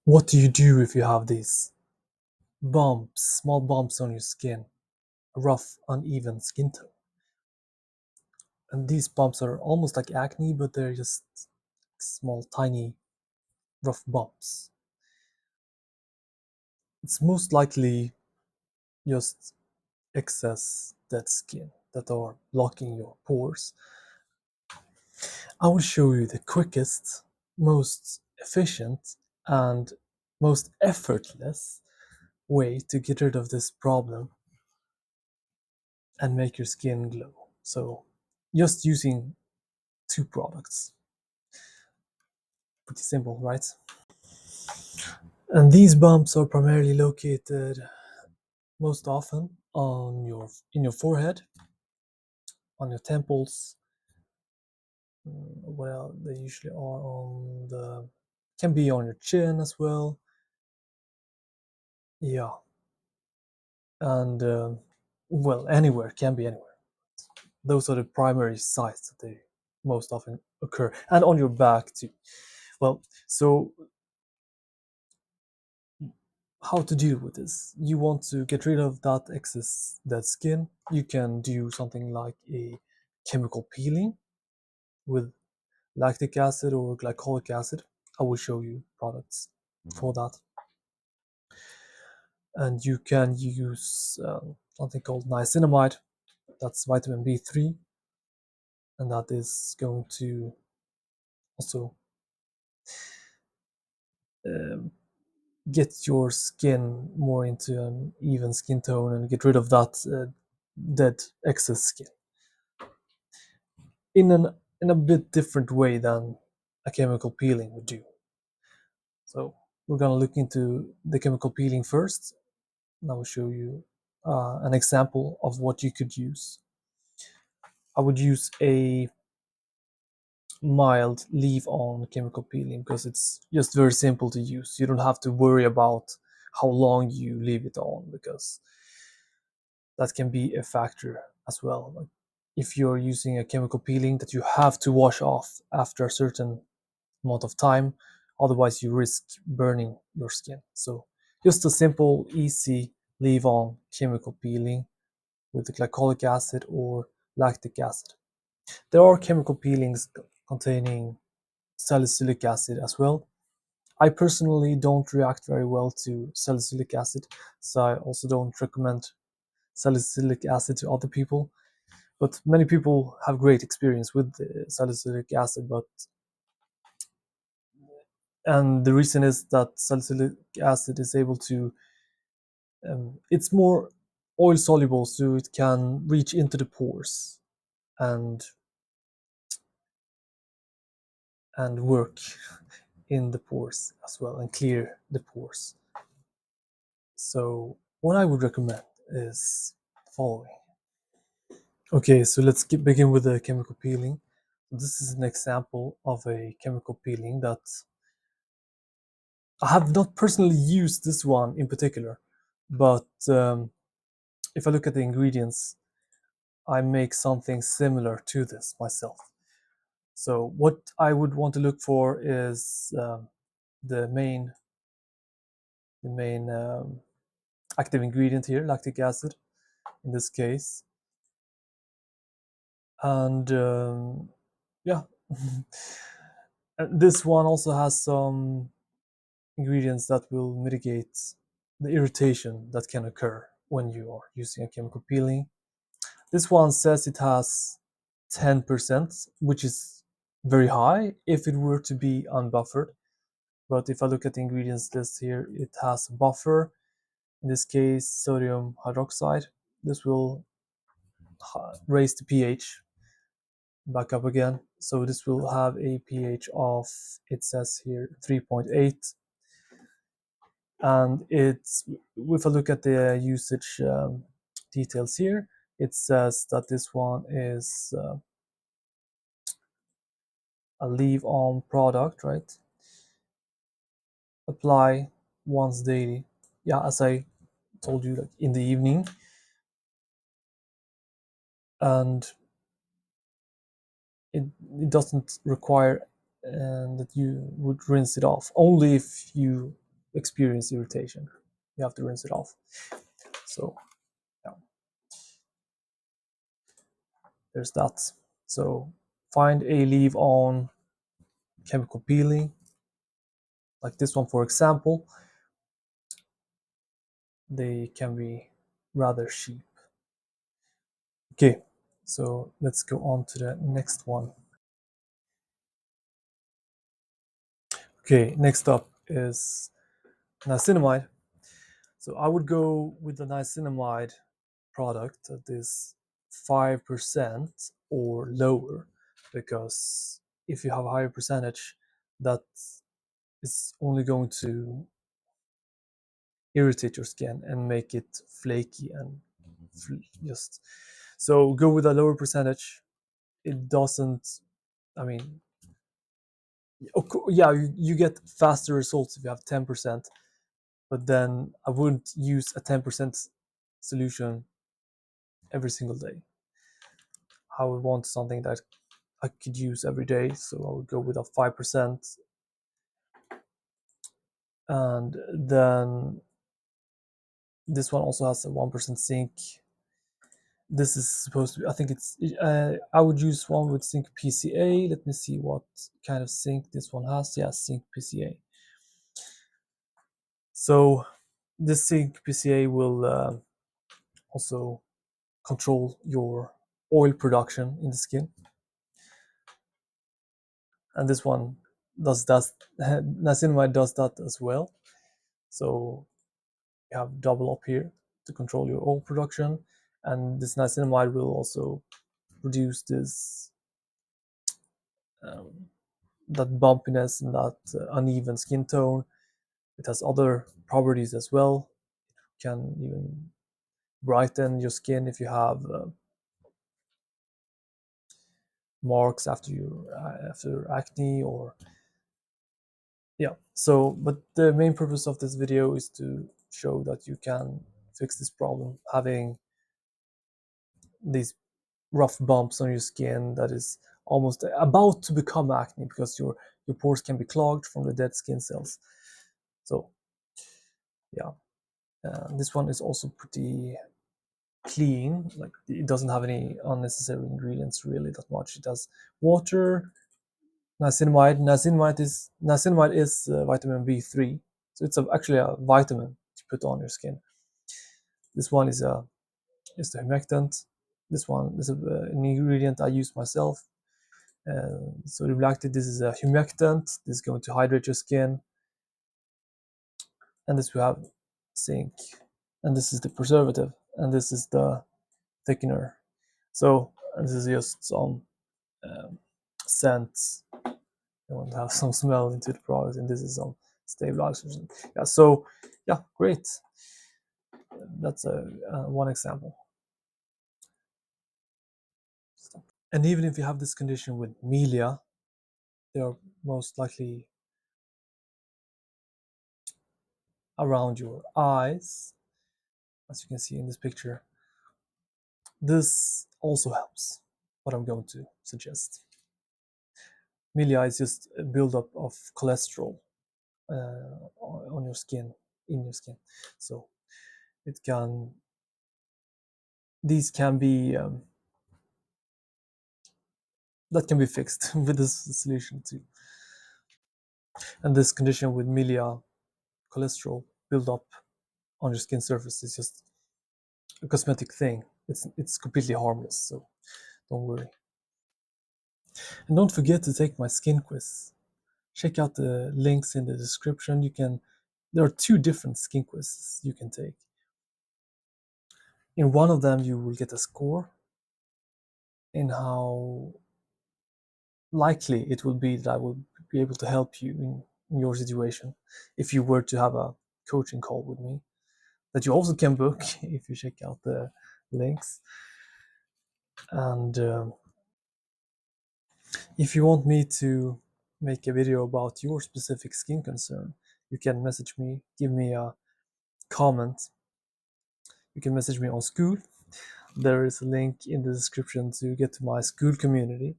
What do you do if you have these bumps, small bumps on your skin, a rough, uneven skin tone? And these bumps are almost like acne, but they're just small, tiny, rough bumps. It's most likely just excess dead skin that are blocking your pores. I will show you the quickest, most efficient, and most effortless way to get rid of this problem and make your skin glow. So, just using two products. Pretty simple, right? And these bumps are primarily located most often on in your forehead, on your temples. Well, they usually are on the can be on your chin as well. Yeah, and well, anywhere, can be anywhere. Those are the primary sites that they most often occur, and on your back too. Well, so how to deal with this? You want to get rid of that excess dead skin. You can do something like a chemical peeling with lactic acid or glycolic acid. I will show you products for that. And you can use something called niacinamide. That's vitamin B3, and that is going to also um, get your skin more into an even skin tone and get rid of that dead excess skin in a bit different way than a chemical peeling would do. So we're going to look into the chemical peeling first, and I will show you an example of what you could use. I would use a mild leave-on chemical peeling because it's just very simple to use. You don't have to worry about how long you leave it on, because that can be a factor as well. Like if you're using a chemical peeling that you have to wash off after a certain amount of time, otherwise you risk burning your skin. So just a simple, easy leave-on chemical peeling with the glycolic acid or lactic acid. There are chemical peelings containing salicylic acid as well. I personally don't react very well to salicylic acid, so I also don't recommend salicylic acid to other people. But many people have great experience with the salicylic acid, and the reason is that salicylic acid is able to it's more oil soluble, so it can reach into the pores and work in the pores as well and clear the pores. So what I would recommend is the following. Okay, so let's begin with the chemical peeling. This is an example of a chemical peeling that I have not personally used this one in particular, but if I look at the ingredients, I make something similar to this myself. So what I would want to look for is the main active ingredient here, lactic acid in this case, and yeah. And this one also has some ingredients that will mitigate the irritation that can occur when you are using a chemical peeling. This one says it has 10%, which is very high if it were to be unbuffered. But if I look at the ingredients list here, it has a buffer, in this case sodium hydroxide. This will raise the pH back up again. So this will have a pH of, it says here, 3.8. And it's, if I look at the usage details here, it says that this one is a leave-on product, right? Apply once daily. Yeah, as I told you, like in the evening, and it doesn't require that you would rinse it off. Only if you experience irritation. You have to rinse it off. So yeah, there's that. So find a leave-on chemical peeling, like this one, for example. They can be rather cheap. Okay, so let's go on to the next one. Okay, next up is niacinamide. So I would go with the niacinamide product that is 5% or lower, because if you have a higher percentage, that is only going to irritate your skin and make it flaky and just, so go with a lower percentage. It doesn't, I mean, yeah, you get faster results if you have 10%, but then I wouldn't use a 10% solution every single day. I would want something that I could use every day, so I would go with a 5%. And then this one also has a 1% zinc. This is supposed to be, I think it's, I would use one with zinc PCA. Let me see what kind of zinc this one has. Yeah, zinc PCA. So this zinc PCA will also control your oil production in the skin. And this one does that. Niacinamide does that as well. So you have double up here to control your oil production. And this niacinamide will also produce this that bumpiness and that uneven skin tone. It has other properties as well. It can even brighten your skin if you have marks after acne, or yeah. So, but the main purpose of this video is to show that you can fix this problem, having these rough bumps on your skin that is almost about to become acne, because your pores can be clogged from the dead skin cells. So yeah, this one is also pretty clean. Like, it doesn't have any unnecessary ingredients really that much. It has water, niacinamide. Niacinamide is vitamin B3, so it's actually a vitamin to put on your skin. This one is the humectant. This one is an ingredient I use myself. Sodium lactate, this is a humectant. This is going to hydrate your skin. And this we have zinc. And this is the preservative. And this is the thickener. So this is just some scents. I want to have some smell into the product, and this is some stabilizers. Yeah, so yeah, great. That's one example. And even if you have this condition with milia, they are most likely around your eyes, as you can see in this picture. This also helps, what I'm going to suggest. Milia is just a buildup of cholesterol on your skin, in your skin. So these can be that can be fixed with this solution too. And this condition with milia, cholesterol buildup on your skin surface, is just a cosmetic thing. It's completely harmless, so don't worry. And don't forget to take my skin quiz. Check out the links in the description. There are 2 different skin quizzes you can take. In one of them, you will get a score in how likely it will be that I will be able to help you in your situation if you were to have a coaching call with me, that you also can book if you check out the links. And if you want me to make a video about your specific skin concern, you can message me, give me a comment. You can message me on SKOOL. There is a link in the description to get to my SKOOL community.